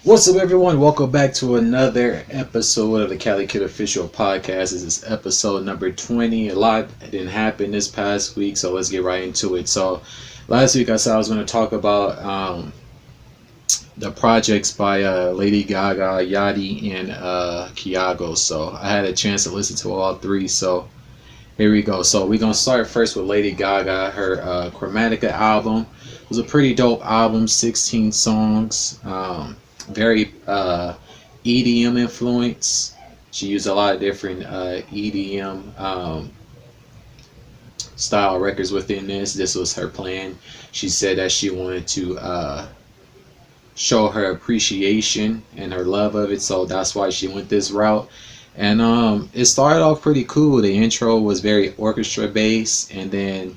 What's up, everyone? Welcome back to another episode of the CaliKidOfficial Podcast. This is episode number 20. A lot didn't happen this past week, so let's get right into it. So, last week I said I was going to talk about the projects by Lady Gaga, Yachty, and Kygo. So, I had a chance to listen to all three. So, here we go. So, we're going to start first with Lady Gaga. Her Chromatica album was a pretty dope album, 16 songs. Very EDM influence. She used a lot of different EDM style records within this. This was her plan. She said that she wanted to show her appreciation and her love of it, so that's why she went this route. And it started off pretty cool. The intro was very orchestra based, and then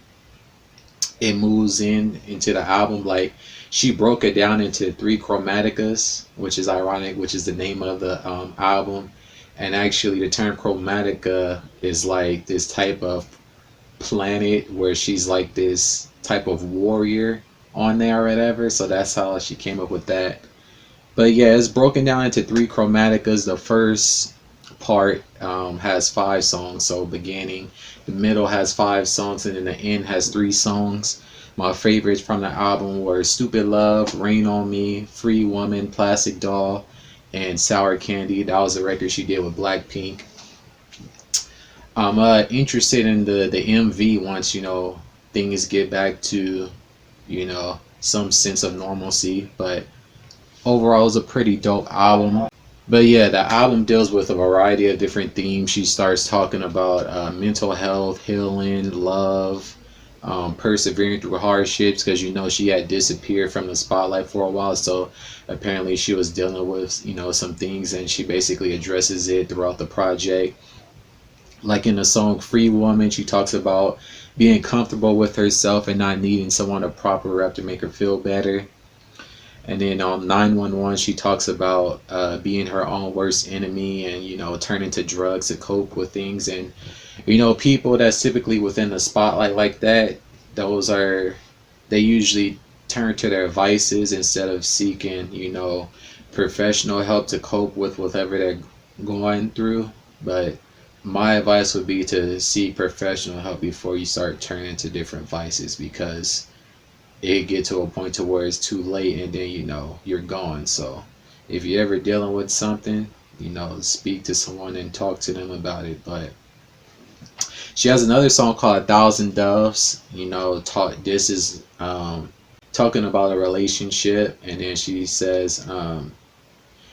it moves into the album. Like, she broke it down into 3 chromaticas, which is ironic, which is the name of the album. And actually the term chromatica is like this type of planet where she's like this type of warrior on there or whatever. So that's how she came up with that. But yeah, it's broken down into 3 chromaticas. The first part has 5 songs. So beginning, the middle has 5 songs, and then the end has 3 songs. My favorites from the album were Stupid Love, Rain on Me, Free Woman, Plastic Doll, and Sour Candy. That was a record she did with Blackpink. I'm interested in the MV once, things get back to, some sense of normalcy. But overall, it was a pretty dope album. But yeah, the album deals with a variety of different themes. She starts talking about mental health, healing, love, persevering through hardships, because she had disappeared from the spotlight for a while. So apparently she was dealing with some things, and she basically addresses it throughout the project. Like in the song Free Woman, she talks about being comfortable with herself and not needing someone to prop her up to make her feel better. And then on 911, she talks about being her own worst enemy and turning to drugs to cope with things. And people that's typically within the spotlight like that, they usually turn to their vices instead of seeking professional help to cope with whatever they're going through. But my advice would be to seek professional help before you start turning to different vices, because it get to a point to where it's too late, and then you're gone. So if you're ever dealing with something, speak to someone and talk to them about it. But she has another song called 1,000 Doves. This is talking about a relationship, and then she says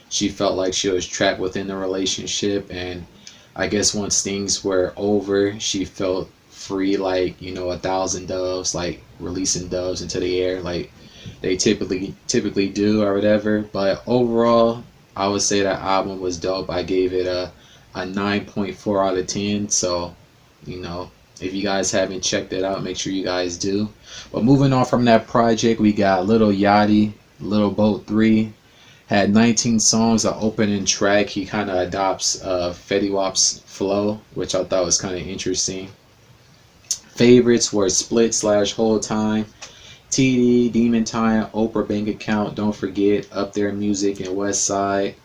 she felt like she was trapped within the relationship, and I guess once things were over, she felt free, like 1,000 doves, like releasing doves into the air, like they typically do or whatever. But overall, I would say that album was dope. I gave it a 9.4 out of 10. So if you guys haven't checked it out, make sure you guys do. But moving on from that project, we got Little Yachty, Little Boat 3. Had 19 songs. The opening track, he kind of adopts Fetty Wap's flow, which I thought was kind of interesting. Favorites were Split / Whole Time, TD, Demon Time, Oprah Bank Account, Don't Forget, Up There Music, and West Side.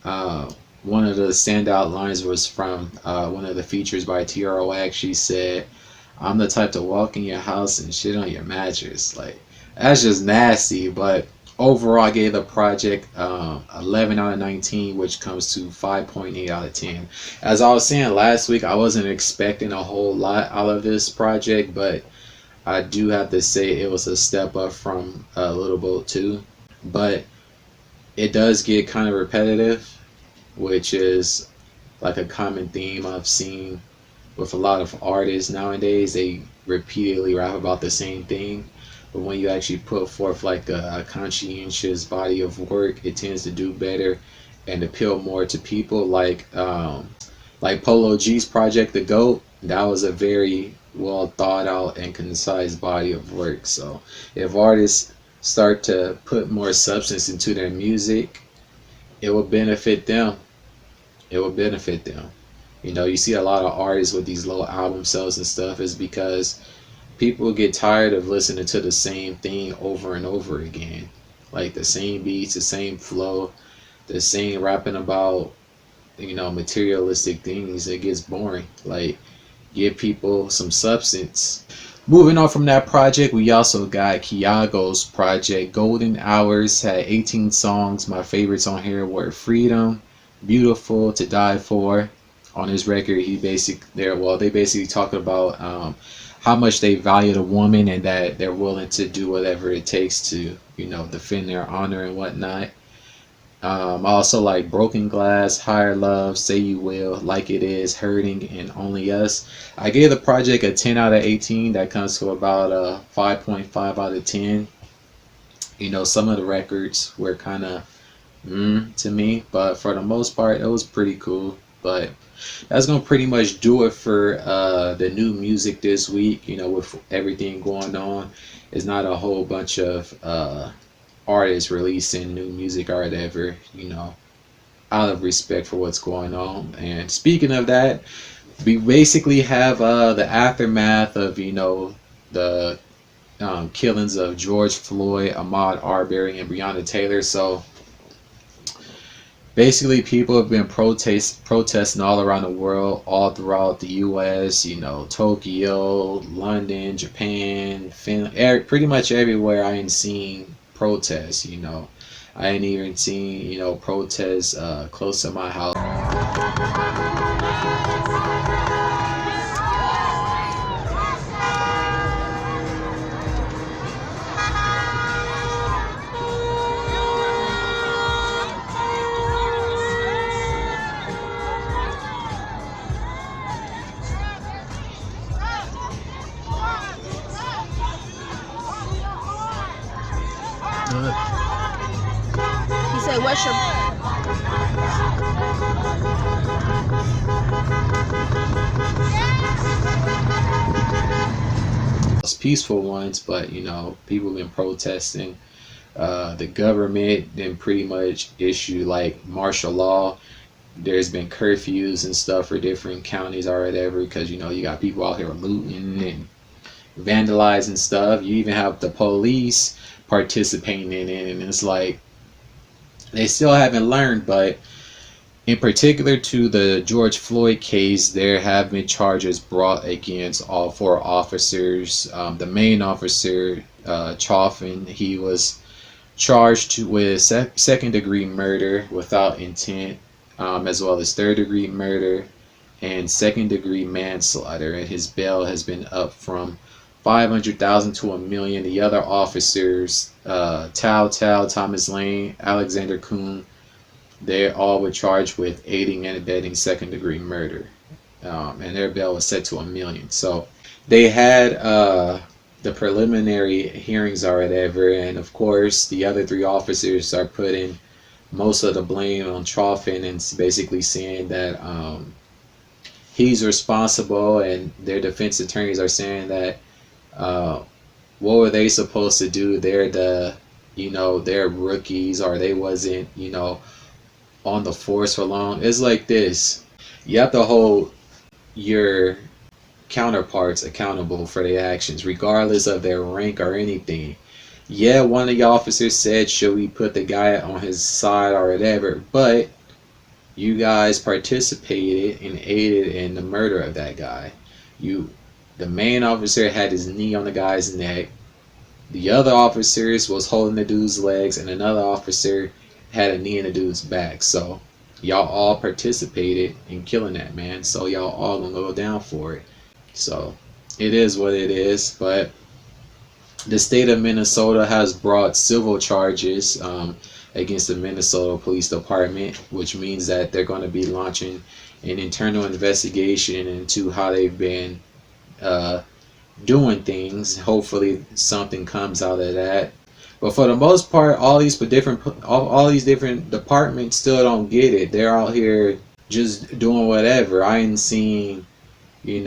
One of the standout lines was from one of the features by TROX. She said, "I'm the type to walk in your house and shit on your mattress." Like, that's just nasty. But overall, I gave the project 11 out of 19, which comes to 5.8 out of 10. As I was saying last week, I wasn't expecting a whole lot out of this project, but I do have to say it was a step up from Little Boat 2. But it does get kind of repetitive, which is like a common theme I've seen with a lot of artists nowadays. They repeatedly rap about the same thing. But when you actually put forth like a conscientious body of work, it tends to do better and appeal more to people. Like Polo G's project, The GOAT, that was a very well thought out and concise body of work. So if artists start to put more substance into their music, it will benefit them. It will benefit them. You see a lot of artists with these low album sales and stuff is because people get tired of listening to the same thing over and over again. Like the same beats, the same flow. the same rapping about, materialistic things. It gets boring. Like, give people some substance. Moving on from that project, we also got Kyago's project. Golden Hours had 18 songs. My favorites on here were Freedom, Beautiful, To Die For. On his record, they basically talk about how much they value the woman and that they're willing to do whatever it takes to, defend their honor and whatnot. I also like Broken Glass, Higher Love, Say You Will, Like It Is, Hurting, and Only Us. I gave the project a 10 out of 18. That comes to about a 5.5 out of 10. Some of the records were kind of to me, but for the most part, it was pretty cool. But that's going to pretty much do it for the new music this week. With everything going on, it's not a whole bunch of artists releasing new music or whatever, out of respect for what's going on. And speaking of that, we basically have the aftermath of, the killings of George Floyd, Ahmaud Arbery, and Breonna Taylor. So basically, people have been protesting all around the world, all throughout the U.S., Tokyo, London, Japan, Finland, pretty much everywhere I ain't seen protests. I ain't even seen, protests close to my house. He said, "What's your?" Peaceful ones, but people have been protesting. The government then pretty much issue like martial law. There's been curfews and stuff for different counties or whatever, because you got people out here looting and vandalizing stuff. You even have the police participating in it, and it's like they still haven't learned. But in particular to the George Floyd case, there have been charges brought against all four officers. The main officer, Chaffin, he was charged with second-degree murder without intent, as well as third-degree murder and second-degree manslaughter. And his bail has been up from $500,000 to $1 million. The other officers, Tao, Thomas Lane, Alexander Kuhn, they all were charged with aiding and abetting second-degree murder, and their bail was set to $1 million. So they had the preliminary hearings or whatever, and of course the other three officers are putting most of the blame on Chaffin and basically saying that he's responsible, and their defense attorneys are saying that what were they supposed to do? They're they're rookies, or they wasn't on the force for long. It's like this: you have to hold your counterparts accountable for their actions, regardless of their rank or anything. Yeah, one of the officers said, should we put the guy on his side or whatever, but you guys participated and aided in the murder of that guy. The main officer had his knee on the guy's neck. The other officers was holding the dude's legs, and another officer had a knee in the dude's back. So y'all all participated in killing that man. So y'all all gonna go down for it. So it is what it is. But the state of Minnesota has brought civil charges against the Minnesota Police Department, which means that they're going to be launching an internal investigation into how they've been doing things. Hopefully something comes out of that. But for the most part, all these different departments still don't get it. They're out here just doing whatever. I ain't seen, in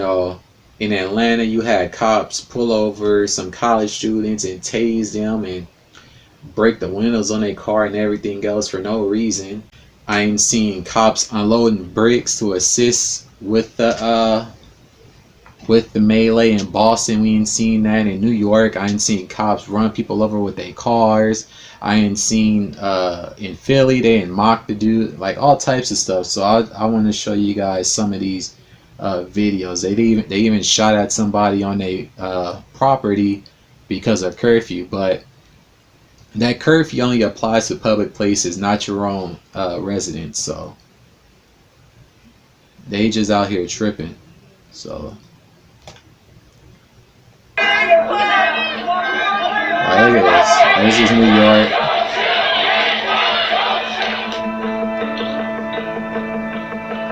Atlanta, you had cops pull over some college students and tase them and break the windows on their car and everything else for no reason. I ain't seen cops unloading bricks to assist with the with the melee in Boston. We ain't seen that in New York. I ain't seen cops run people over with their cars. I ain't seen in Philly they ain't mock the dude, like all types of stuff. So I want to show you guys some of these videos. They even shot at somebody on their property because of curfew, but that curfew only applies to public places, not your own residence. So they just out here tripping. So look at this. This is New York.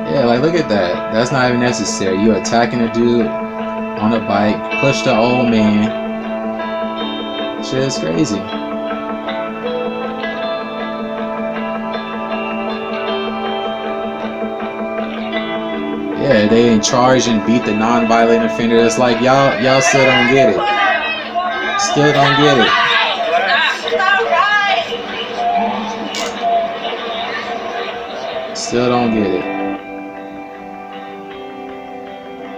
Yeah, like look at that. That's not even necessary. You attacking a dude on a bike, push the old man. Shit is crazy. Yeah, they in charge and beat the non-violent offender. It's like y'all still don't get it. Still don't get it. Still don't get it.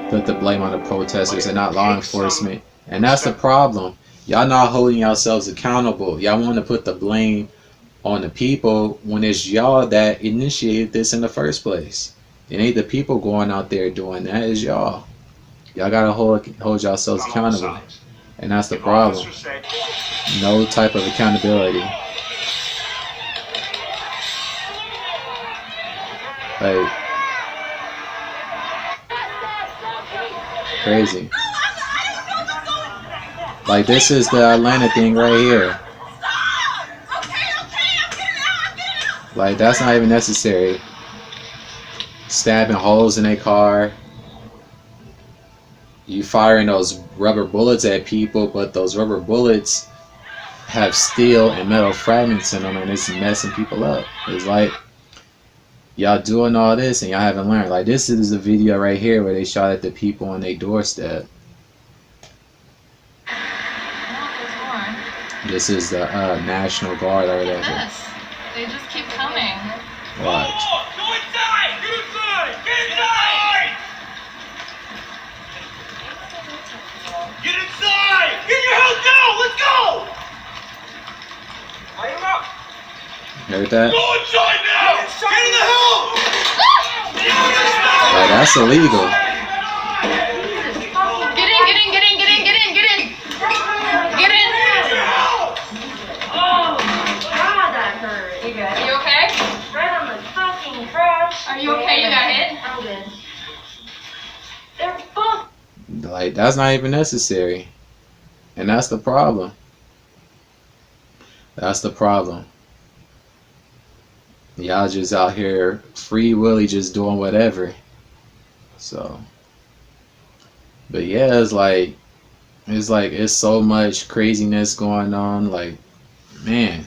Put the blame on the protesters and not law enforcement. And that's the problem. Y'all not holding yourselves accountable. Y'all want to put the blame on the people when it's y'all that initiated this in the first place. It ain't the people going out there doing that, it's y'all. Y'all gotta hold yourselves accountable. And that's the problem. No type of accountability. Like, crazy. Like, this is the Atlanta thing right here. Like, that's not even necessary. Stabbing holes in a car. You firing those rubber bullets at people, but those rubber bullets have steel and metal fragments in them, and it's messing people up. It's like y'all doing all this and y'all haven't learned. Like, this is a video right here where they shot at the people on their doorstep. This is the National Guard or whatever. Yes, they just keep coming. Watch. Go inside! Get inside! Get inside! Get inside! Get your house down! Let's go! Light him up! Heard that? Go inside now! Get in the house! Like, that's illegal. Get in! Oh my god, that hurt. You good? You okay? Right on the fucking crotch. Are you okay? You got hit? I'm good. They're both. Like, that's not even necessary. And that's the problem. That's the problem. Y'all just out here free willy just doing whatever. So, but yeah, it's like it's so much craziness going on. Like, man,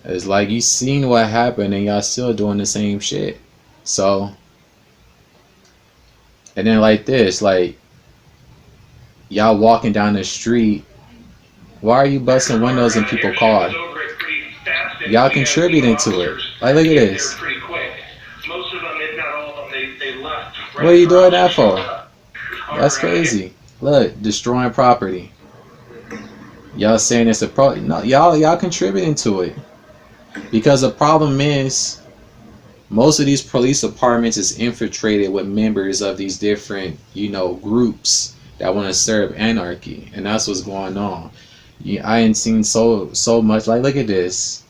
it's like you seen what happened and y'all still doing the same shit. So, and then like this, like y'all walking down the street. Why are you busting windows in people's cars? Y'all contributing to it. Like, look at this. What are you doing that for? That's crazy. Look, destroying property. Y'all saying it's a no, y'all contributing to it. Because the problem is, most of these police departments is infiltrated with members of these different, groups that want to serve anarchy, and that's what's going on. I ain't seen so much. Like, look at this.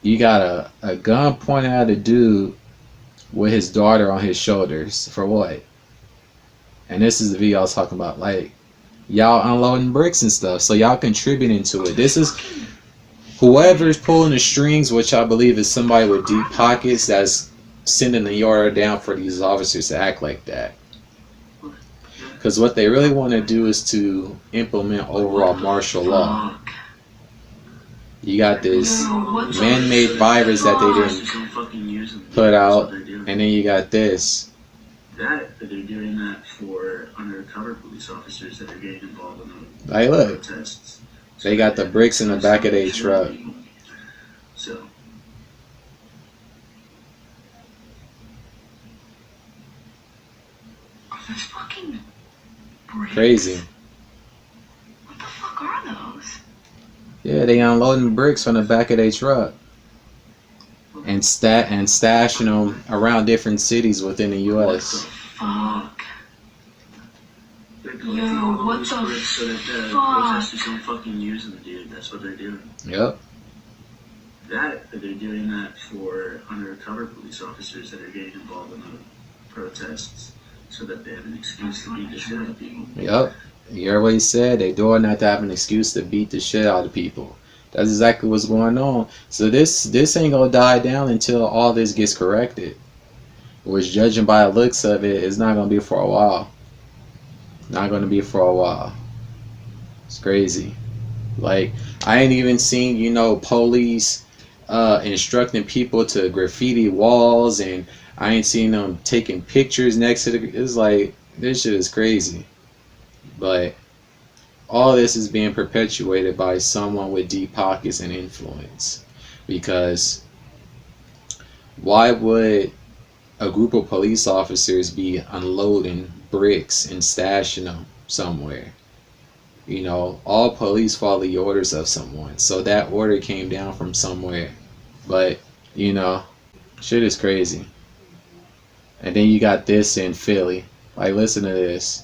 You got a gun pointed at a dude with his daughter on his shoulders. For what? And this is the video I was talking about. Like, y'all unloading bricks and stuff. So y'all contributing to it. This is whoever's pulling the strings, which I believe is somebody with deep pockets that's sending the order down for these officers to act like that. Because what they really want to do is to implement overall martial law. You got this man-made virus that they didn't put out, and then you got this. That they're doing that for undercover police officers that are getting involved in the Like, look, protests. they got the bricks in the back of their truck. So. This fucking Crazy. What the fuck are those? Yeah, they unloading bricks from the back of their truck and stashing them around different cities within the U.S. Fuck. They're collecting Yo, all what those the bricks so that the fuck? protesters don't fucking use them, dude. That's what they're doing. Yep. That they're doing that for undercover police officers that are getting involved in the protests so that they have an excuse to beat the shit out of people. Yep. You heard what he said? They doing that to have an excuse to beat the shit out of people. That's exactly what's going on. So this ain't gonna die down until all this gets corrected. Which, judging by the looks of it, is not gonna be for a while. Not gonna be for a while. It's crazy. Like, I ain't even seen, you know, police instructing people to graffiti walls, and I ain't seen them taking pictures next to the. It's like, this shit is crazy. But all this is being perpetuated by someone with deep pockets and influence. Because why would a group of police officers be unloading bricks and stashing them somewhere? You know, all police follow the orders of someone. So that order came down from somewhere. But, you know, shit is crazy. And then you got this in Philly. Like, listen to this.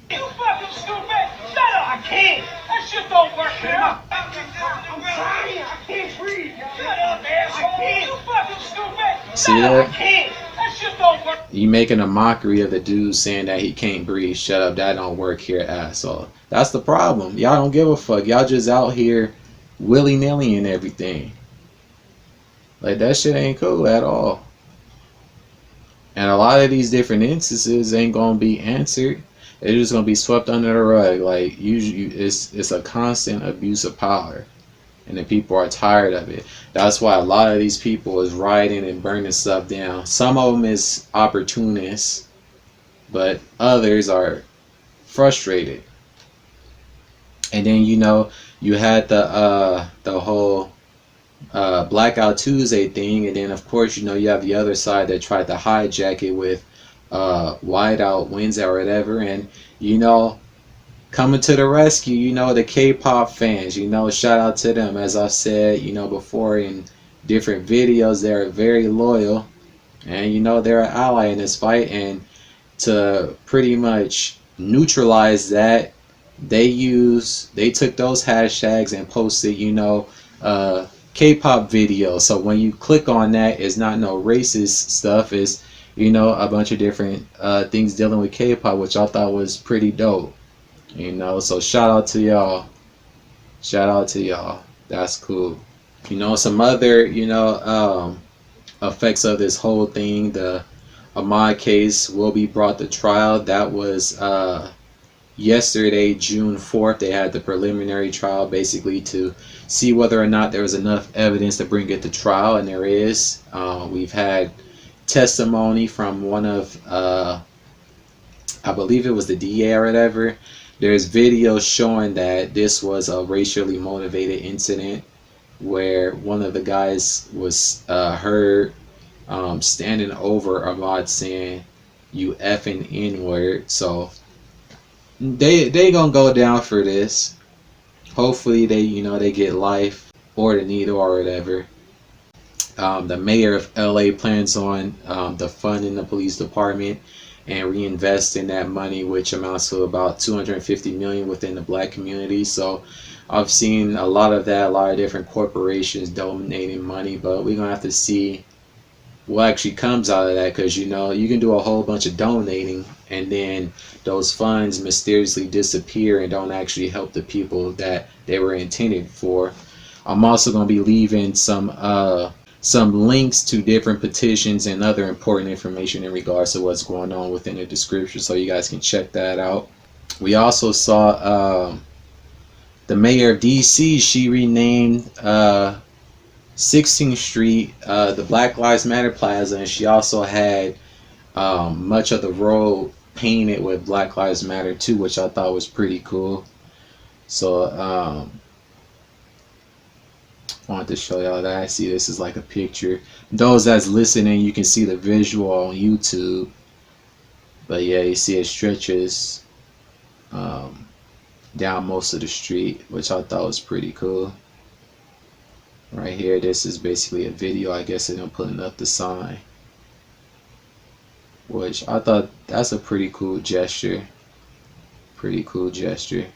You fucking stupid! Shut up! I can't! That shit don't work here! I'm trying! I can't breathe! Shut up, asshole! I can't! You fucking stupid! See that? I can't! That shit don't work! You making a mockery of the dude saying that he can't breathe. Shut up, that don't work here, asshole. That's the problem. Y'all don't give a fuck. Y'all just out here willy-nilly and everything. Like, that shit ain't cool at all. And a lot of these different instances ain't gonna be answered. They're just gonna be swept under the rug. Like, usually it's a constant abuse of power, and the people are tired of it. That's why a lot of these people is rioting and burning stuff down. Some of them is opportunists, but others are frustrated. And then, you know, you had the whole Blackout Tuesday thing, and then of course, you know, you have the other side that tried to hijack it with whiteout Wednesday or whatever. And, you know, coming to the rescue, you know, the K-pop fans, you know, shout out to them. As I've said, you know, before in different videos, they're very loyal, and, you know, they're an ally in this fight. And to pretty much neutralize that, they took those hashtags and posted, you know, K-pop video. So when you click on that, it's not no racist stuff. It's, you know, a bunch of different things dealing with K-pop, which I thought was pretty dope. You know, so shout out to y'all. Shout out to y'all. That's cool. You know, some other, you know, effects of this whole thing. The Ahmaud case will be brought to trial. That was yesterday, June 4th. They had the preliminary trial, basically to see whether or not there was enough evidence to bring it to trial, and there is. We've had testimony from one of, I believe it was the DA or whatever. There's videos showing that this was a racially motivated incident where one of the guys was heard standing over Ahmaud saying, "You effing N-word." So they gonna go down for this. Hopefully they, you know, they get life or the needle or whatever. The mayor of LA plans on defunding the police department and reinvesting that money, which amounts to about $250 million within the black community. So I've seen a lot of that, a lot of different corporations donating money, but we're gonna have to see what actually comes out of that, because, you know, you can do a whole bunch of donating and then those funds mysteriously disappear and don't actually help the people that they were intended for. I'm also going to be leaving some links to different petitions and other important information in regards to what's going on within the description, so you guys can check that out. We also saw the mayor of DC, she renamed 16th Street the Black Lives Matter Plaza, and she also had much of the road painted with Black Lives Matter too, which I thought was pretty cool. So I wanted to show y'all that. I see this is like a picture. Those that's listening, you can see the visual on YouTube. But yeah, you see it stretches down most of the street, which I thought was pretty cool. Right here, this is basically a video, I guess, of them putting up the sign, which I thought that's a pretty cool gesture. Pretty cool gesture.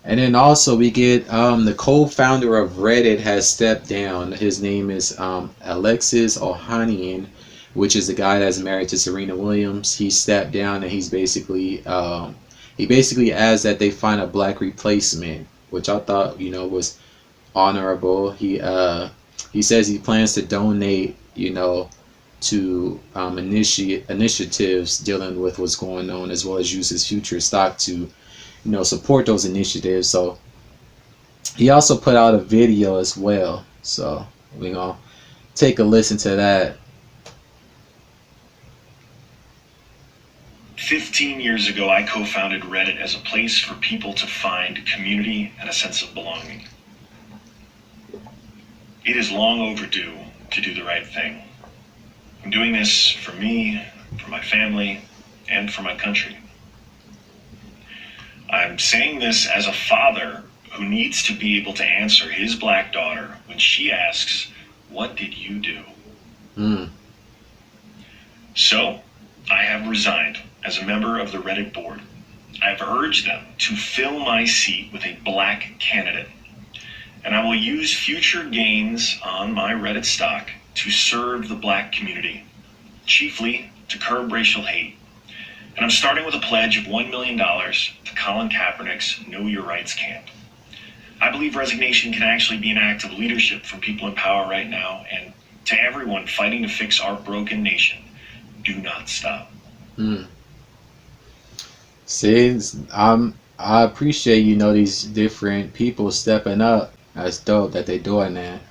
And then also we get the co-founder of Reddit has stepped down. His name is Alexis Ohanian, which is the guy that's married to Serena Williams. He stepped down, and he basically asked that they find a black replacement, which I thought, you know, was honorable. He says he plans to donate, you know, to initiatives dealing with what's going on, as well as use his future stock to, you know, support those initiatives. So he also put out a video as well, so we're gonna take a listen to that. 15 years ago, I co-founded Reddit as a place for people to find community and a sense of belonging. It is long overdue to do the right thing. I'm doing this for me, for my family, and for my country. I'm saying this as a father who needs to be able to answer his black daughter when she asks, "What did you do?" So, I have resigned as a member of the Reddit board. I have urged them to fill my seat with a black candidate, and I will use future gains on my Reddit stock to serve the black community, chiefly to curb racial hate. And I'm starting with a pledge of $1 million to Colin Kaepernick's Know Your Rights camp. I believe resignation can actually be an act of leadership from people in power right now, and to everyone fighting to fix our broken nation, do not stop. See, I appreciate, you know, these different people stepping up. That's dope that they're doing that.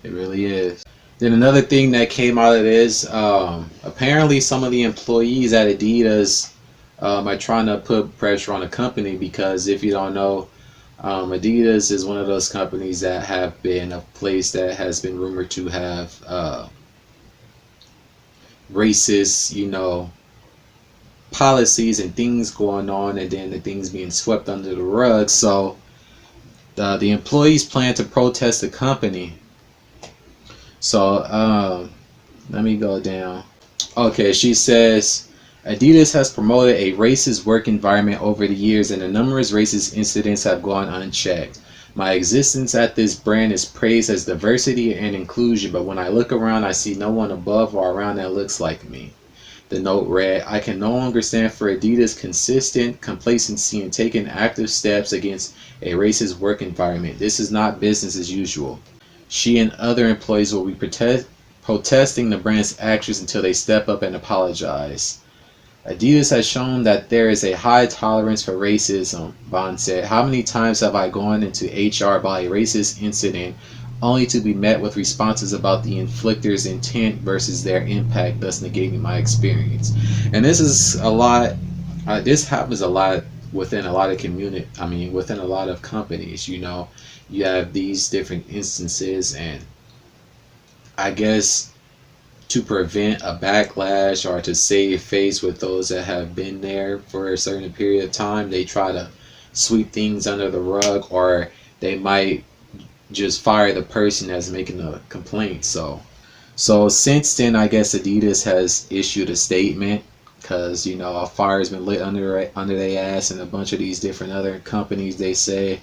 It really is. Then another thing that came out of this, apparently some of the employees at Adidas are trying to put pressure on the company, because if you don't know, Adidas is one of those companies that have been a place that has been rumored to have racist, you know, policies and things going on, and then the things being swept under the rug. So the employees plan to protest the company. So let me go down. Okay, she says Adidas has promoted a racist work environment over the years, and the numerous racist incidents have gone unchecked. My existence at this brand is praised as diversity and inclusion, but when I look around, I see no one above or around that looks like me. The note read, I can no longer stand for Adidas' consistent complacency in taking active steps against a racist work environment. This is not business as usual. She and other employees will be protesting the brand's actions until they step up and apologize. Adidas has shown that there is a high tolerance for racism, Bond said. How many times have I gone into HR about a racist incident only to be met with responses about the inflictor's intent versus their impact, thus negating my experience? And this is a lot, this happens a lot within a lot of within a lot of companies. You know, you have these different instances, and I guess to prevent a backlash or to save face with those that have been there for a certain period of time, they try to sweep things under the rug, or they might just fire the person that's making the complaint. So since then, I guess Adidas has issued a statement, because, you know, a fire's been lit under their ass, and a bunch of these different other companies. They say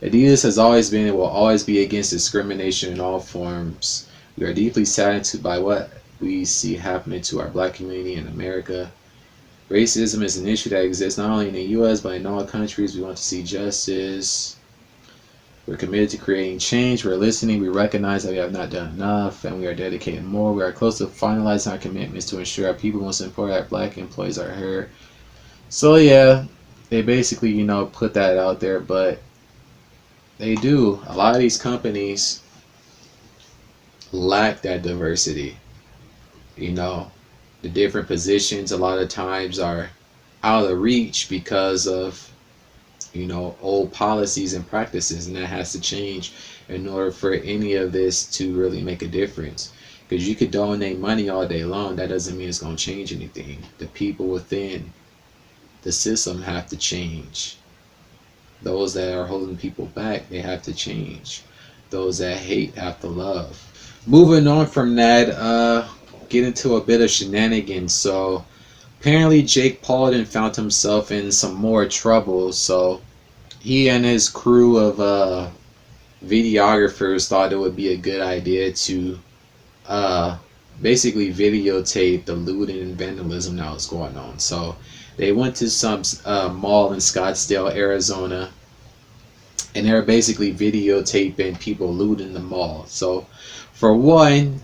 Adidas has always been and will always be against discrimination in all forms. We are deeply saddened by what we see happening to our black community in America. Racism is an issue that exists not only in the U.S. but in all countries. We want to see justice. We're committed to creating change. We're listening. We recognize that we have not done enough, and we are dedicating more. We are close to finalizing our commitments to ensure our people, most important, our black employees, are heard. So yeah, they basically, you know, put that out there, but they do. A lot of these companies lack that diversity. You know, the different positions a lot of times are out of reach because of, you know, old policies and practices, and that has to change in order for any of this to really make a difference. Because you could donate money all day long, that doesn't mean it's going to change anything. The people within the system have to change. Those that are holding people back, they have to change. Those that hate have to love. Moving on from that, get into a bit of shenanigans. So apparently Jake Paul found himself in some more trouble. So he and his crew of videographers thought it would be a good idea to basically videotape the looting and vandalism that was going on. So they went to some mall in Scottsdale, Arizona, and they were basically videotaping people looting the mall. So for one,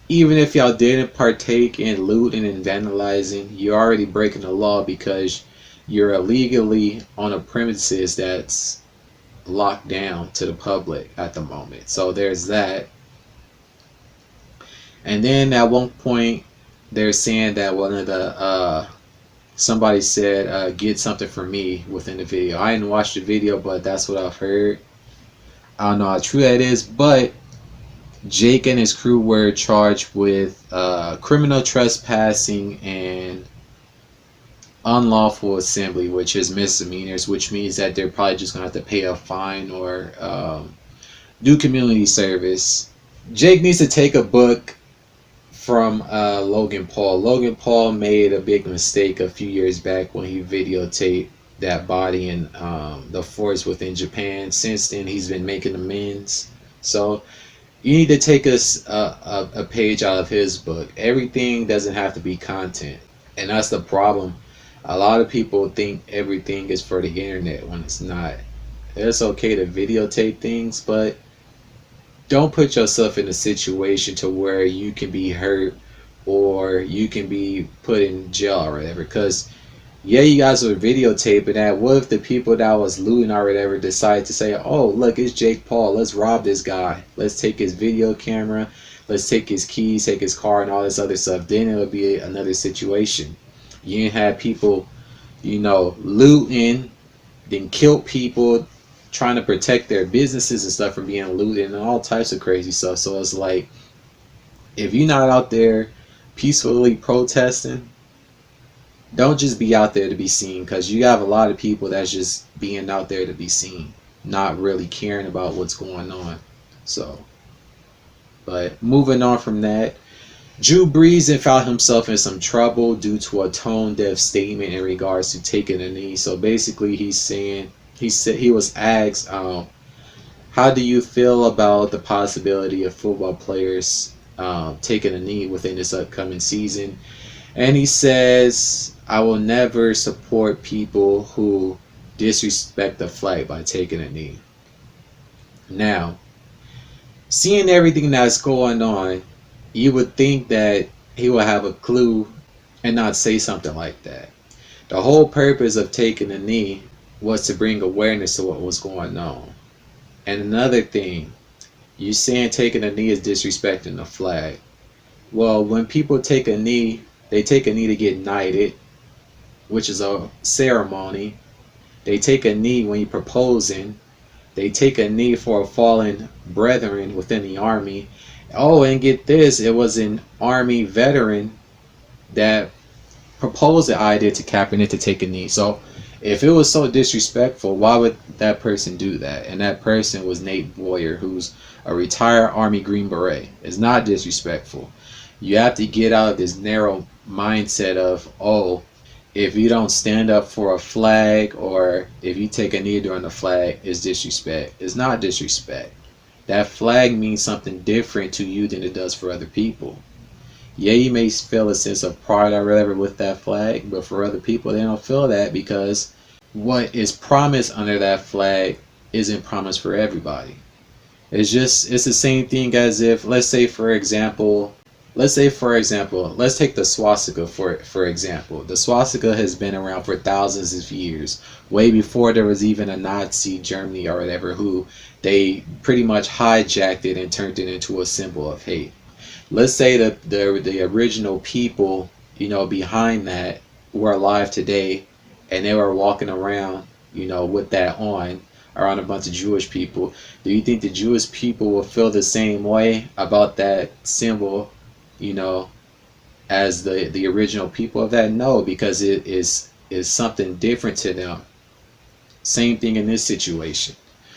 even if y'all didn't partake in looting and vandalizing, you're already breaking the law because you're illegally on a premises that's locked down to the public at the moment. So there's that. And then at one point, they're saying that one of the somebody said, "Get something for me" within the video. I didn't watch the video, but that's what I've heard. I don't know how true that is, but Jake and his crew were charged with criminal trespassing and unlawful assembly, which is misdemeanors, which means that they're probably just gonna have to pay a fine or do community service. Jake needs to take a book from Logan Paul. Logan Paul made a big mistake a few years back when he videotaped that body in the forest within Japan. Since then, he's been making amends. So you need to take a page out of his book. Everything doesn't have to be content, and that's the problem. A lot of people think everything is for the internet when it's not. It's okay to videotape things, but don't put yourself in a situation to where you can be hurt or you can be put in jail or whatever. Because yeah, you guys were videotaping that. What if the people that was looting or whatever decide to say, "Oh, look, it's Jake Paul. Let's rob this guy. Let's take his video camera. Let's take his keys, take his car, and all this other stuff." Then it would be another situation. You didn't have people, looting, then killed people, trying to protect their businesses and stuff from being looted and all types of crazy stuff. So it's like, if you're not out there peacefully protesting, don't just be out there to be seen, because you have a lot of people that's just being out there to be seen, not really caring about what's going on. So, but moving on from that, Drew Brees found himself in some trouble due to a tone-deaf statement in regards to taking a knee. So basically, he said he was asked, "How do you feel about the possibility of football players taking a knee within this upcoming season?" And he says, "I will never support people who disrespect the flag by taking a knee." Now, seeing everything that's going on, you would think that he would have a clue and not say something like that. The whole purpose of taking a knee was to bring awareness to what was going on. And another thing, you saying taking a knee is disrespecting the flag. Well, when people take a knee, they take a knee to get knighted, which is a ceremony. They take a knee when you're proposing. They take a knee for a fallen brethren within the army. Oh, and get this, it was an army veteran that proposed the idea to Kaepernick to take a knee. So if it was so disrespectful, why would that person do that? And that person was Nate Boyer, who's a retired Army Green Beret. It's not disrespectful. You have to get out of this narrow mindset of, oh, if you don't stand up for a flag or if you take a knee during the flag, it's disrespect. It's not disrespect. That flag means something different to you than it does for other people. Yeah, you may feel a sense of pride or whatever with that flag, but for other people, they don't feel that because what is promised under that flag isn't promised for everybody. It's the same thing as if, let's take the swastika for example. The swastika has been around for thousands of years, way before there was even a Nazi Germany or whatever, who they pretty much hijacked it and turned it into a symbol of hate. Let's say that the original people, behind that were alive today, and they were walking around, with that on, around a bunch of Jewish people. Do you think the Jewish people will feel the same way about that symbol, as the original people of that? No, because it is is something different to them. Same thing in this situation.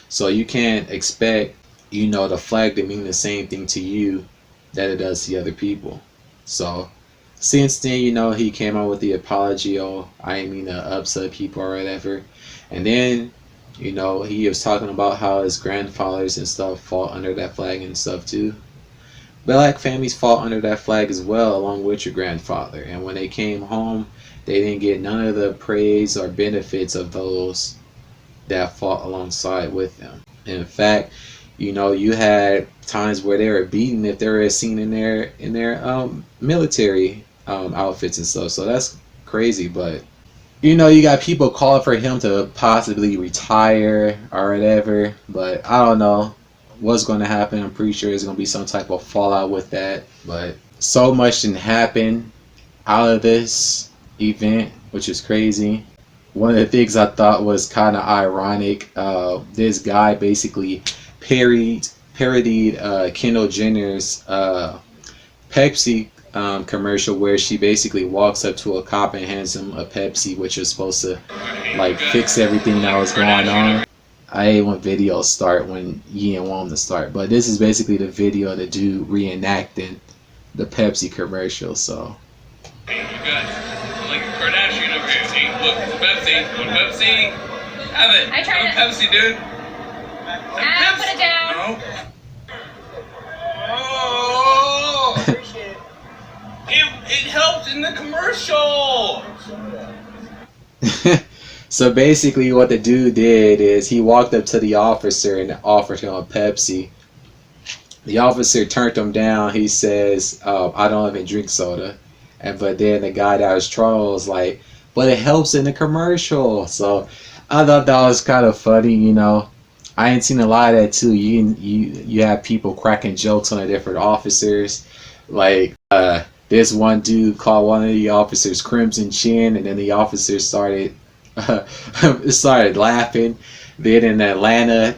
So you can't expect, the flag to mean the same thing to you that it does to other people. So since then, he came out with the apology. Oh, I didn't mean to upset people or whatever. And then, he was talking about how his grandfathers and stuff fall under that flag and stuff too. Black families fall under that flag as well, along with your grandfather. And when they came home, they didn't get none of the praise or benefits of those that fought alongside with them. In fact, you had times where they were beaten if they were seen in their military outfits and stuff. So that's crazy. But you got people calling for him to possibly retire or whatever. But I don't know what's going to happen. I'm pretty sure there's going to be some type of fallout with that. But so much didn't happen out of this event, which is crazy. One of the things I thought was kind of ironic, this guy basically parodied Kendall Jenner's Pepsi commercial, where she basically walks up to a cop and hands him a Pepsi, which is supposed to fix everything that was going on. I hate when videos start when you didn't want them to start, but this is basically the video of the dude reenacting the Pepsi commercial. So hey, you got like a Kardashian over here. Hey, look, it's a Pepsi. Want a Pepsi? Have it. I tried Have a Pepsi, dude. Put it down. No. Oh! it helped in the commercial. So basically what the dude did is he walked up to the officer and offered him a Pepsi. The officer turned him down. He says, I don't even drink soda. But then the guy that was trolling was like, but it helps in the commercial. So I thought that was kind of funny, I ain't seen a lot of that too. You have people cracking jokes on the different officers. Like this one dude called one of the officers Crimson Chin, and then the officers started laughing. Then in Atlanta,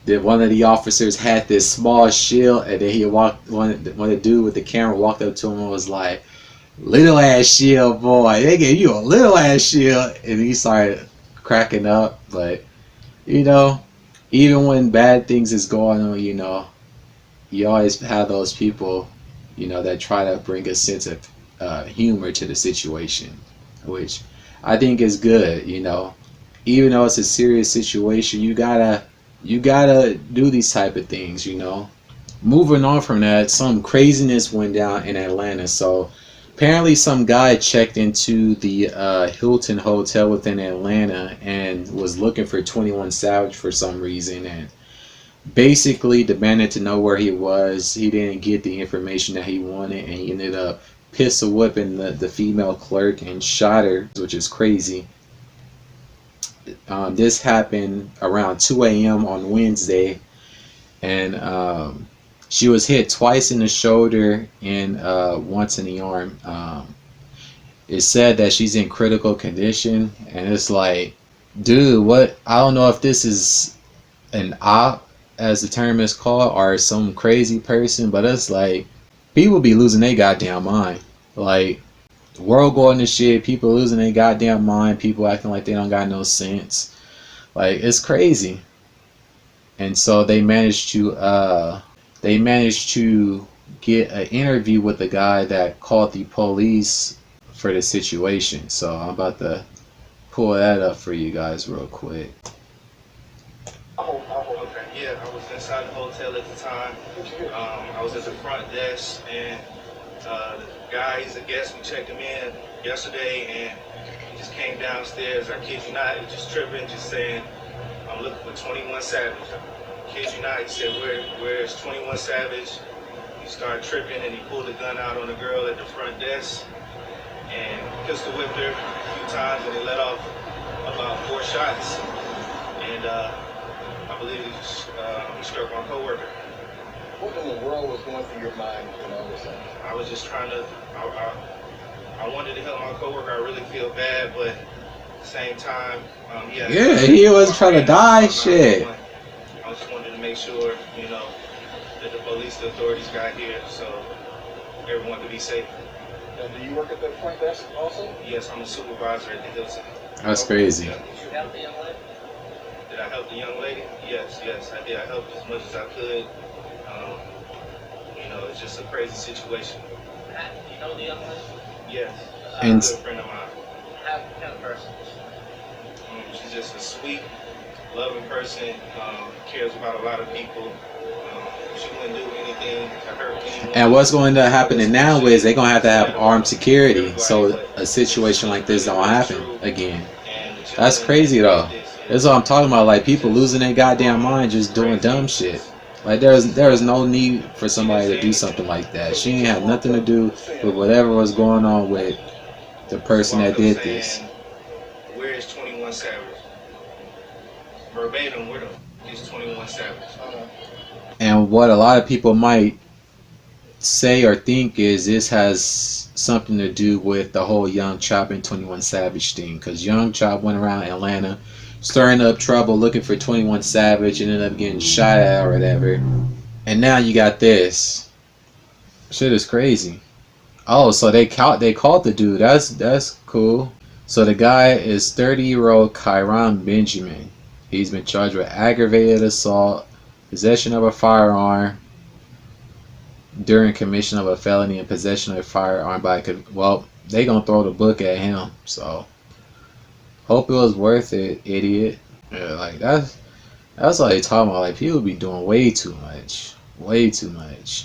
then one of the officers had this small shield, and then he walked. One the dude with the camera walked up to him and was like, "Little ass shield, boy. They gave you a little ass shield," and he started cracking up. But even when bad things is going on, you always have those people, that try to bring a sense of humor to the situation, which I think is good. Even though it's a serious situation, you gotta do these type of things. Moving on from that, some craziness went down in Atlanta. So apparently some guy checked into the Hilton hotel within Atlanta and was looking for 21 Savage for some reason, and basically demanded to know where he was. He didn't get the information that he wanted, and he ended up pistol whipping the female clerk and shot her, which is crazy. This happened around 2 a.m. on Wednesday, and she was hit twice in the shoulder and once in the arm. It's said that she's in critical condition, and it's like, dude, what? I don't know if this is an op, as the term is called, or some crazy person, but it's like people be losing their goddamn mind. Like, the world going to shit, people losing their goddamn mind, people acting like they don't got no sense. Like, it's crazy. And so they managed to get an interview with the guy that called the police for the situation. So I'm about to pull that up for you guys real quick. Yeah, I was inside the hotel at the time. I was at the front desk, and the guy, he's a guest, we checked him in yesterday, and he just came downstairs. I kid you not, he was just tripping, just saying, I'm looking for 21 Savage. I kid you not, he said, where's 21 Savage? He started tripping, and he pulled a gun out on the girl at the front desk and pistol whipped her a few times, and he let off about 4 shots. And I believe he struck my coworker. What in the world was going through your mind when all this happened? I was just trying to, I wanted to help my coworker. I really feel bad, but at the same time, yeah, he was trying to die, shit. I just wanted to make sure, that the police, the authorities got here so everyone could be safe. Do you work at the front desk also? Yes, I'm a supervisor at the Hilton. That's crazy. Yeah. Did you help the young lady? Did I help the young lady? Yes, I did. I helped as much as I could. You know, it's just a crazy situation. Do you know the young lady? Yes. And She's a good friend of mine. How kind of person is she? She's just a sweet, loving person. Cares about a lot of people. She wouldn't do anything to hurt anyone. And what's going to happen now is they're going to have armed security, so a situation like this don't happen again. That's crazy though. That's what I'm talking about. Like, people losing their goddamn mind just doing dumb shit. Like, there is no need for somebody to do something like that. She ain't had nothing to do with whatever was going on with the person that did this. Where is 21 Savage? Verbatim, where the f is 21 Savage? And what a lot of people might say or think is this has something to do with the whole Young Chop and 21 Savage thing. Because Young Chop went around Atlanta stirring up trouble looking for 21 Savage and ended up getting shot at or whatever. And now you got this. Shit is crazy. Oh, so they caught the dude. That's cool. So the guy is 30-year-old Kyron Benjamin. He's been charged with aggravated assault, possession of a firearm during commission of a felony, and possession of a firearm by they gonna throw the book at him. So hope it was worth it, idiot. Yeah, like that's all they talking about. Like, people be doing way too much.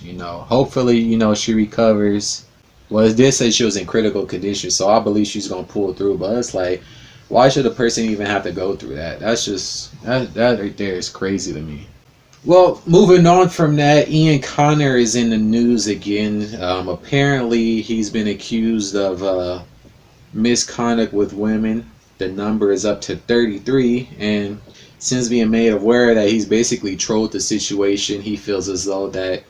You know. Hopefully, you know, she recovers. Well, it did say she was in critical condition, so I believe she's gonna pull through. But it's like, why should a person even have to go through that? That's just that right there is crazy to me. Well, moving on from that, Ian Connor is in the news again. Apparently, he's been accused of misconduct with women. The number is up to 33, and since being made aware that he's basically trolled the situation, he feels as though that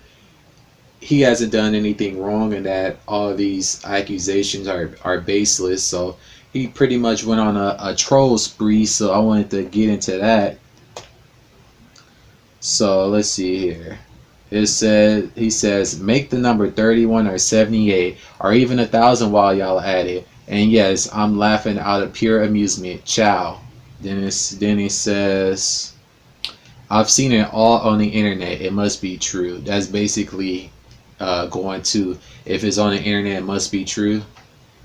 he hasn't done anything wrong and that all of these accusations are baseless. So he pretty much went on a troll spree, so I wanted to get into that. So let's see here. He says, make the number 31 or 78 or even 1,000 while y'all at it. And yes, I'm laughing out of pure amusement. Ciao. Then he says, I've seen it all on the internet. It must be true. That's basically going to, if it's on the internet, it must be true.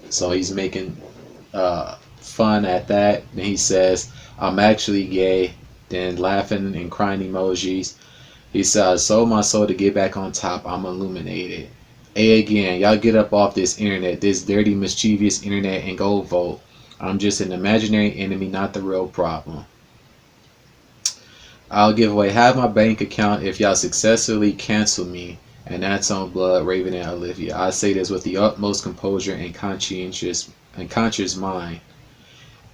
So he's making fun at that. Then he says, I'm actually gay. Then laughing and crying emojis. He said, I sold my soul to get back on top. I'm illuminated. Hey, again, y'all get up off this internet, this dirty, mischievous internet, and go vote. I'm just an imaginary enemy, not the real problem. I'll give away half my bank account if y'all successfully cancel me. And that's on Blood, Raven, and Olivia. I say this with the utmost composure and conscious mind.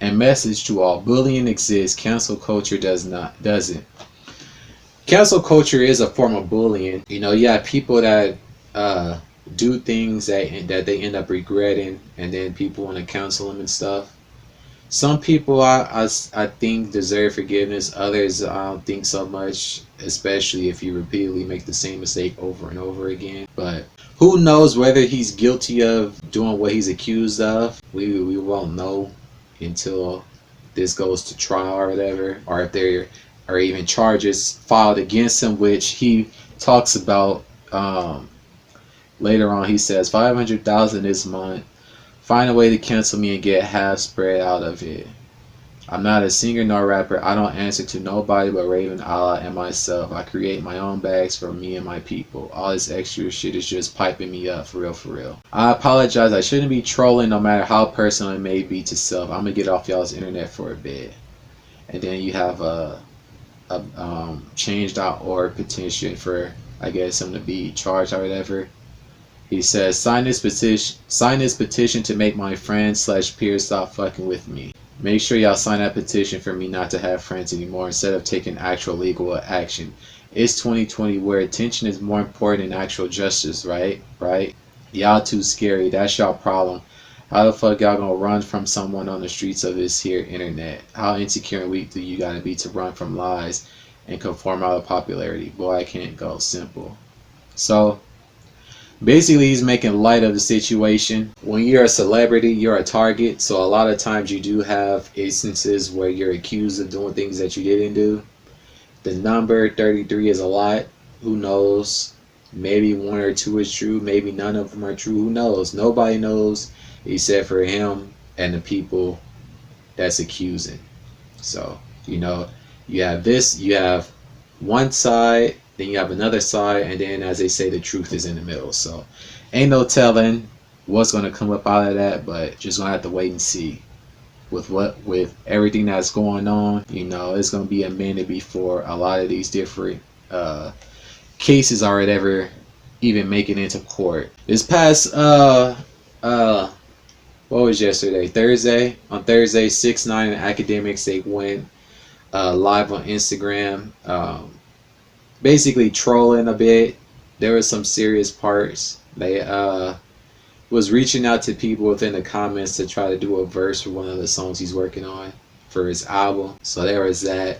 And message to all: bullying exists. Cancel culture doesn't. Cancel culture is a form of bullying. You know, you have people that do things that they end up regretting, and then people want to cancel them and stuff. Some people I think deserve forgiveness. Others I don't think so much, especially if you repeatedly make the same mistake over and over again. But who knows whether he's guilty of doing what he's accused of? We won't know until this goes to trial or whatever, or if there are even charges filed against him, which he talks about later on. He says $500,000 this month. Find a way to cancel me and get half spread out of it. I'm not a singer nor rapper. I don't answer to nobody but Raven, Allah, and myself. I create my own bags for me and my people. All this extra shit is just piping me up, for real. I apologize. I shouldn't be trolling, no matter how personal it may be to self. I'm gonna get off y'all's internet for a bit. And then you have a change.org petition for, I guess, him to be charged or whatever. He says, sign this petition to make my friends / peers stop fucking with me. Make sure y'all sign that petition for me not to have friends anymore instead of taking actual legal action. It's 2020 where attention is more important than actual justice, right? Y'all too scary. That's y'all problem. How the fuck y'all gonna run from someone on the streets of this here internet? How insecure and weak do you gotta be to run from lies and conform out of popularity? Boy, I can't go. Simple. So Basically, he's making light of the situation. When you're a celebrity, you're a target. So a lot of times you do have instances where you're accused of doing things that you didn't do. The number 33 is a lot. Who knows? Maybe one or two is true. Maybe none of them are true. Who knows? Nobody knows except for him and the people that's accusing. So, you know, you have this, you have one side, then you have another side, and then, as they say, the truth is in the middle. So ain't no telling what's going to come up out of that, but just going to have to wait and see. With everything that's going on, you know, it's going to be a minute before a lot of these different cases are ever even making it into court. This past what was yesterday? Thursday. On Thursday, 6ix9ine and Akademiks, they went live on Instagram, basically trolling a bit. There was some serious parts. They was reaching out to people within the comments to try to do a verse for one of the songs he's working on for his album. So there was that.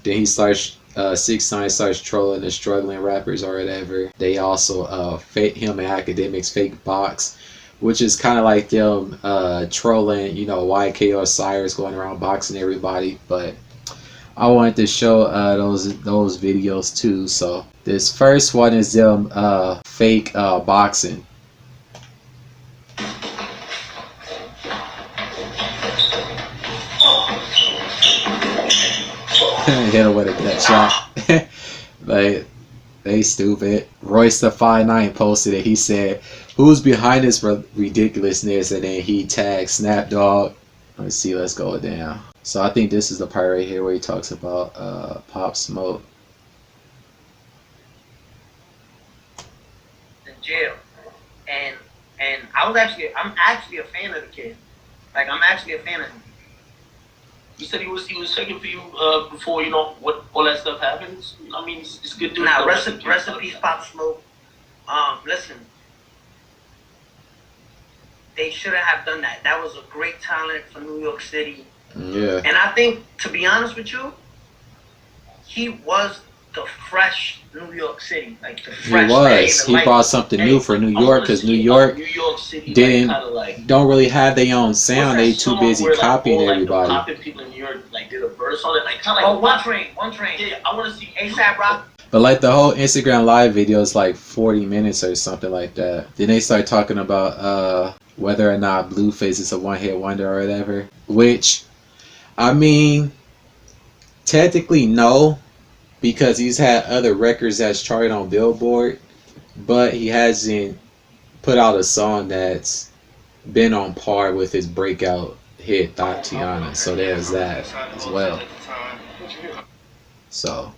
Then he starts 6ix9ine starts trolling the struggling rappers or whatever. They also him and Akademiks fake box, which is kind of like them trolling, you know, YK or Cyrus going around boxing everybody. But I wanted to show those videos too. So this first one is them fake boxing. Hit him with a gut shot. Like, they stupid. Royce the 5'9" posted it. He said, "Who's behind this ridiculousness?" And then he tagged Snapdog. Let's see, let's go down. So I think this is the part right here where he talks about Pop Smoke. In jail. And I'm actually a fan of the kid. Like, I'm actually a fan of him. You said he was checking for you before, you know, what all that stuff happens. I mean, it's good doing. Nah, rest in peace, Pop Smoke. Listen, they shouldn't have done that. That was a great talent for New York City. Yeah. And I think, to be honest with you, he was the fresh New York City, like the fresh. He was. He brought something new for New York, because New York didn't don't really have their own sound. They too busy copying everybody. Popping people in New York like did a verse on it, like kind of like one train. Yeah, I want to see ASAP Rock. But like the whole Instagram live video is like 40 minutes or something like that. Then they start talking about whether or not Blueface is a one-hit wonder or whatever. Which, I mean, technically no, because he's had other records that's charted on Billboard, but he hasn't put out a song that's been on par with his breakout hit Tatiana. So there's that as well. So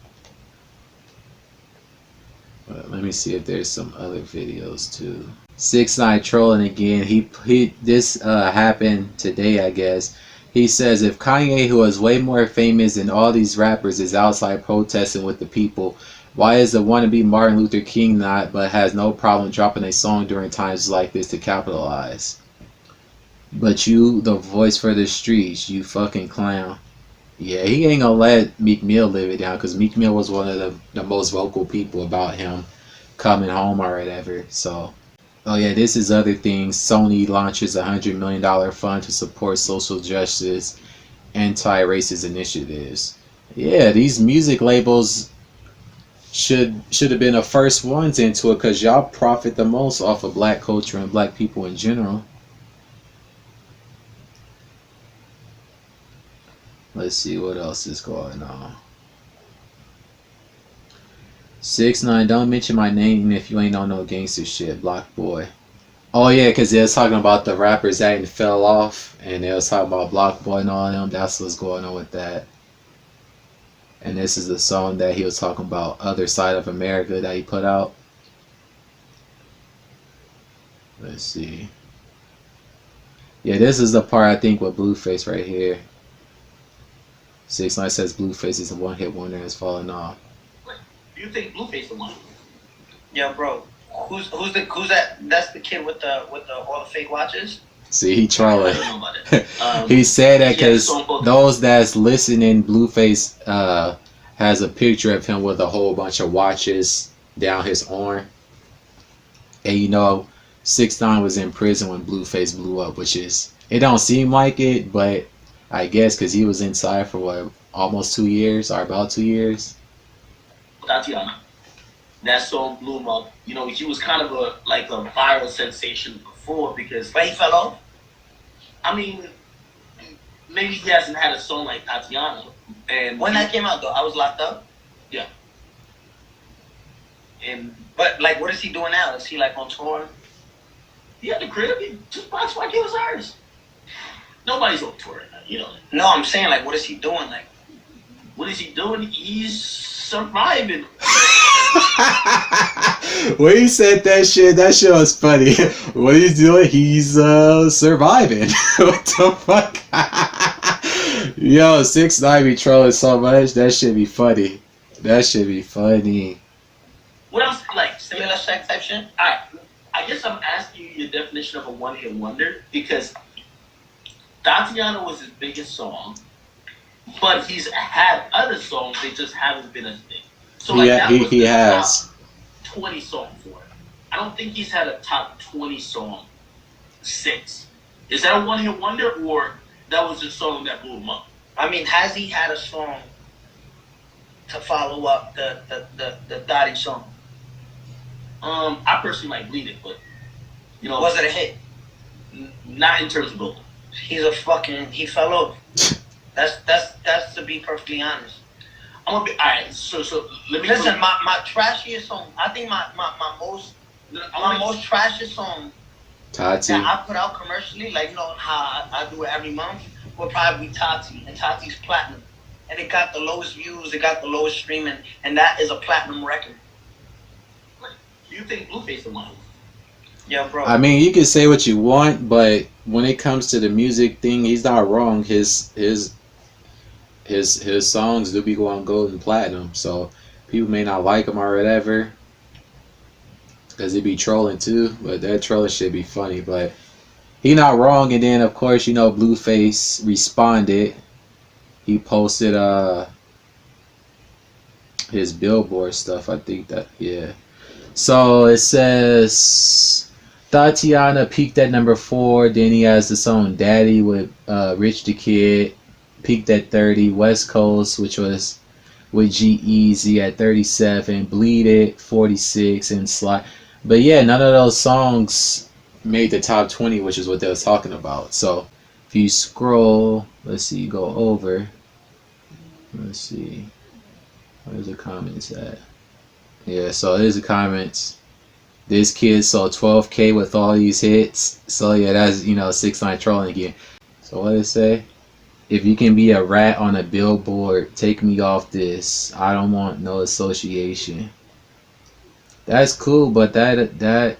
let me see if there's some other videos too. 6ix9ine trolling again. He this happened today, I guess. He says, if Kanye, who is way more famous than all these rappers, is outside protesting with the people, why is the wannabe Martin Luther King not, but has no problem dropping a song during times like this to capitalize? But you, the voice for the streets, you fucking clown. Yeah, he ain't gonna let Meek Mill live it down, because Meek Mill was one of the most vocal people about him coming home or whatever. So, oh yeah, this is other things. Sony launches $100 million fund to support social justice, anti-racist initiatives. Yeah, these music labels should have been the first ones into it, because y'all profit the most off of black culture and black people in general. Let's see what else is going on. 6ix9ine, don't mention my name if you ain't on no gangster shit, Blockboy. Oh yeah, because they was talking about the rappers that ain't fell off, and they was talking about Blockboy and all them. That's what's going on with that. And this is the song that he was talking about, Other Side of America, that he put out. Let's see. Yeah, this is the part I think with Blueface right here. 6ix9ine says Blueface is a one-hit wonder and has fallen off. Do you think Blueface the one? Yo, bro, who's that? That's the kid with the all the fake watches. See, he trolling. He said that because those that's listening, Blueface has a picture of him with a whole bunch of watches down his arm. And you know, 6ix9ine was in prison when Blueface blew up, which is, it don't seem like it, but I guess because he was inside for what, almost 2 years or about 2 years. Tatiana. That song blew him up. You know, he was kind of a viral sensation before because. But he fell off. I mean, maybe he hasn't had a song like Tatiana. And when that came out, though, I was locked up. Yeah. But like, what is he doing now? Is he like on tour? He had the crib. He just boxed like it was ours. Nobody's on tour right now, you know. No, I'm saying like, what is he doing? Like, what is he doing? He's surviving. When he said that shit was funny. What he's doing? He's surviving. What the fuck? Yo, 6ix9ine be trolling so much. That shit be funny. That shit be funny. What else? Like similar sex type shit? Alright, I guess I'm asking you your definition of a one-hit wonder because Tatiana was his biggest song, but he's had other songs. They just haven't been as big. So like he has top 20 song for him. I don't think he's had a top 20 song since. Is that a one-hit wonder or that was a song that blew him up? I mean, has he had a song to follow up the Dottie song? I personally might bleed it, but you know, was it a hit? Not in terms of building. He fell off. That's to be perfectly honest. I'm gonna be alright. So let me listen. My trashiest song. I think my most trashiest song Tati that I put out commercially, like you know how I do it every month, will probably be Tati, and Tati's platinum, and it got the lowest views, it got the lowest streaming, and that is a platinum record. You think Blueface won? Yeah, bro. I mean, you can say what you want, but when it comes to the music thing, he's not wrong. His songs do be going gold and platinum, so people may not like him or whatever, because he be trolling too. But that trolling shit be funny. But he not wrong. And then of course, you know, Blueface responded. He posted his Billboard stuff. I think that, yeah. So it says Tatiana peaked at number 4. Then he has the song Daddy with Rich the Kid, peaked at 30. West Coast, which was with G-Eazy at 37. Bleed It 46, and Slide. But yeah, none of those songs made the top 20, which is what they was talking about. So if you scroll, let's see, go over. Let's see, where's the comments at? Yeah, so there's the comments. This kid sold 12K with all these hits. So yeah, that's, you know, 6ix9ine trolling again. So what did it say? If you can be a rat on a billboard, take me off this. I don't want no association. That's cool, but that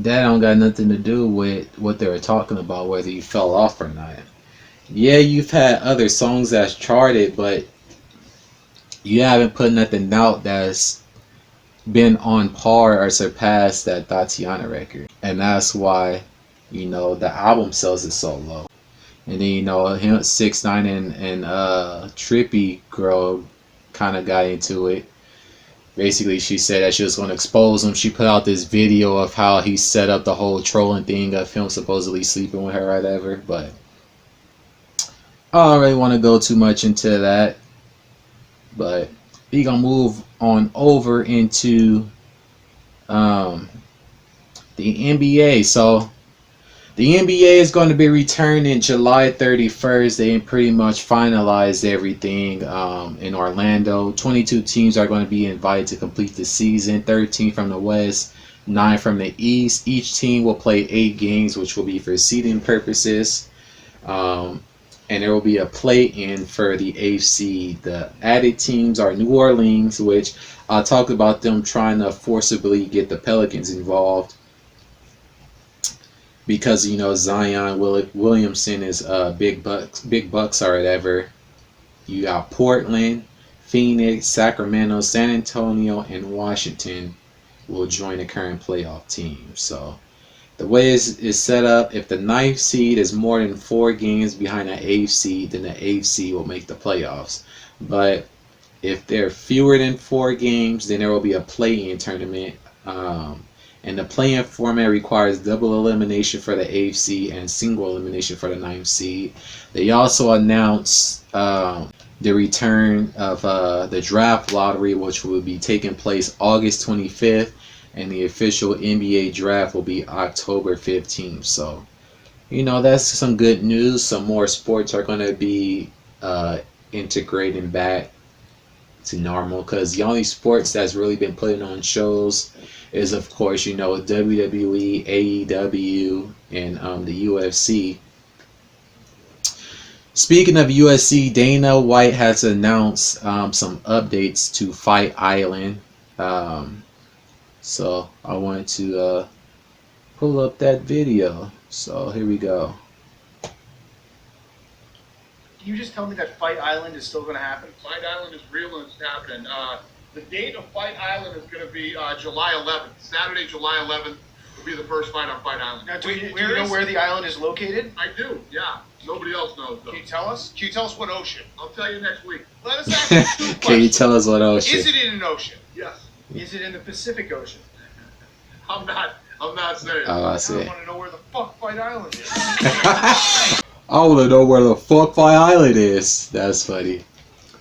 don't got nothing to do with what they were talking about, whether you fell off or not. Yeah, you've had other songs that's charted, but you haven't put nothing out that's been on par or surpassed that Tatiana record. And that's why, you know, the album sales is so low. And then, you know, 6ix9ine and Trippy Girl kind of got into it. Basically, she said that she was going to expose him. She put out this video of how he set up the whole trolling thing of him supposedly sleeping with her or whatever. But I don't really want to go too much into that. But we gonna move on over into the NBA. So the NBA is going to be returning July 31st. They pretty much finalized everything in Orlando. 22 teams are going to be invited to complete the season. 13 from the West, 9 from the East. Each team will play 8 games, which will be for seeding purposes. And there will be a play-in for the AFC. The added teams are New Orleans, which I talked about them trying to forcibly get the Pelicans involved because, you know, Zion Williamson is big bucks or whatever. You got Portland, Phoenix, Sacramento, San Antonio, and Washington will join the current playoff team. So the way it's set up, if the 9th seed is more than 4 games behind the 8th seed, then the 8th seed will make the playoffs. But if they're fewer than 4 games, then there will be a play-in tournament. And the play-in format requires double elimination for the 8th seed and single elimination for the 9th seed. They also announced the return of the draft lottery, which will be taking place August 25th, and the official NBA draft will be October 15th. So, you know, that's some good news. Some more sports are going to be integrating back to normal, because the only sports that's really been putting on shows is, of course, you know, WWE, AEW, and the UFC. Speaking of UFC, Dana White has announced some updates to Fight Island. So I wanted to pull up that video. So here we go. Can you just tell me that Fight Island is still going to happen? Fight Island is real and it's happening. The date of Fight Island is going to be July 11th. Saturday, July 11th will be the first fight on Fight Island. Now, do you know where the island is located? I do, yeah. Nobody else knows, though. Can you tell us? Can you tell us what ocean? I'll tell you next week. Let us ask you two questions. Can you tell us what ocean? Is it in an ocean? Yes. Is it in the Pacific Ocean? I'm not saying. Oh, I see. I want to know where the fuck Fight Island is. I want to know where the fuck Fight Island is. That's funny.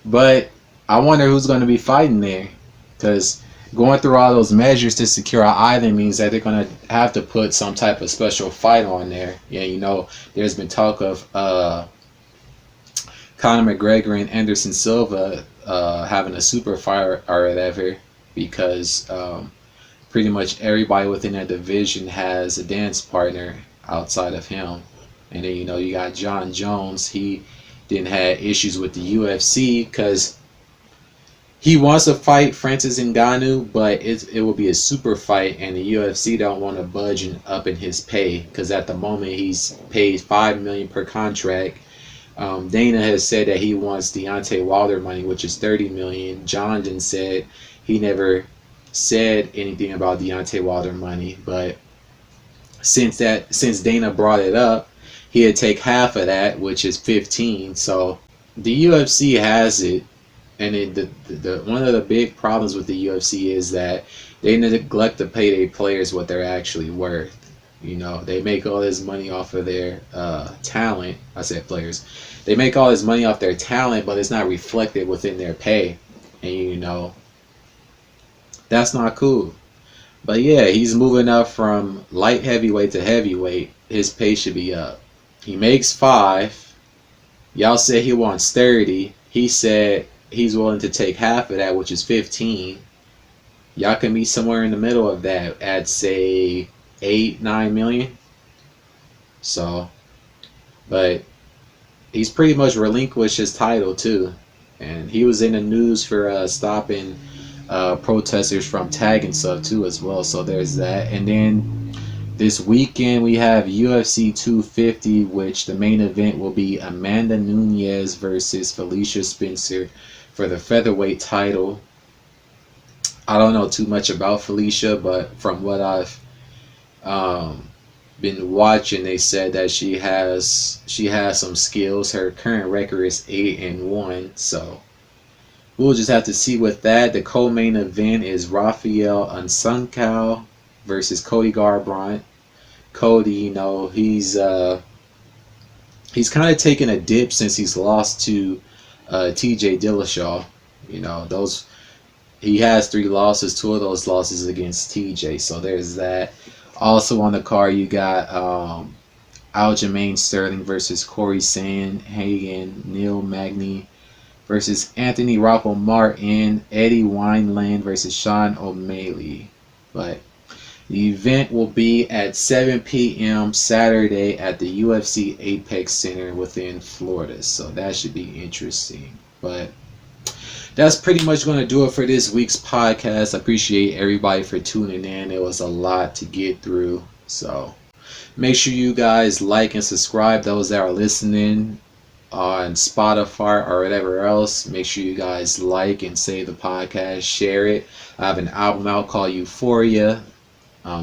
But I wonder who's going to be fighting there. Because going through all those measures to secure an island means that they're going to have to put some type of special fight on there. Yeah, you know, there's been talk of Conor McGregor and Anderson Silva having a super fight or whatever, because pretty much everybody within that division has a dance partner outside of him. And then, you know, you got John Jones. He didn't have issues with the UFC because he wants to fight Francis Ngannou, but it will be a super fight, and the UFC don't want to budge up in his pay, because at the moment he's paid $5 million per contract. Dana has said that he wants Deontay Wilder money, which is $30 million. John didn't said he never said anything about Deontay Wilder money, but since Dana brought it up, he'd take half of that, which is 15. So the UFC has it. And one of the big problems with the UFC is that they neglect to pay their players what they're actually worth. You know, they make all this money off of their talent. I said players. They make all this money off their talent, but it's not reflected within their pay. And, you know, that's not cool. But, yeah, he's moving up from light heavyweight to heavyweight. His pay should be up. He makes 5. Y'all said he wants 30. He said he's willing to take half of that, which is 15. Y'all can be somewhere in the middle of that at, say, 8-9 million. So, but he's pretty much relinquished his title too, and he was in the news for stopping protesters from tagging stuff too as well. So there's that. And then this weekend we have UFC 250, which the main event will be Amanda Nunes versus Felicia Spencer for the featherweight title. I don't know too much about Felicia, but from what I've been watching, they said that she has some skills. Her current record is 8-1, so we'll just have to see with that. The co-main event is Rafael Unsunkau versus Cody Garbrandt. Cody, you know, he's kind of taken a dip since he's lost to TJ Dillashaw. You know, he has 3 losses. 2 of those losses against TJ. So there's that. Also on the card, you got Aljamain Sterling versus Corey Sandhagen, Neil Magny versus Anthony Rocco Martin, Eddie Wineland versus Sean O'Malley. But the event will be at 7 p.m. Saturday at the UFC Apex Center within Florida. So that should be interesting. But that's pretty much going to do it for this week's podcast. I appreciate everybody for tuning in. It was a lot to get through. So make sure you guys like and subscribe. Those that are listening on Spotify or whatever else, make sure you guys like and save the podcast. Share it. I have an album out called Euphoria.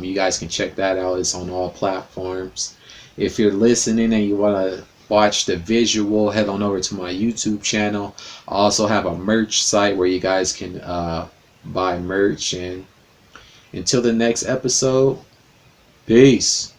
You guys can check that out. It's on all platforms. If you're listening and you want to watch the visual, head on over to my YouTube channel. I also have a merch site where you guys can buy merch, and Until the next episode, peace.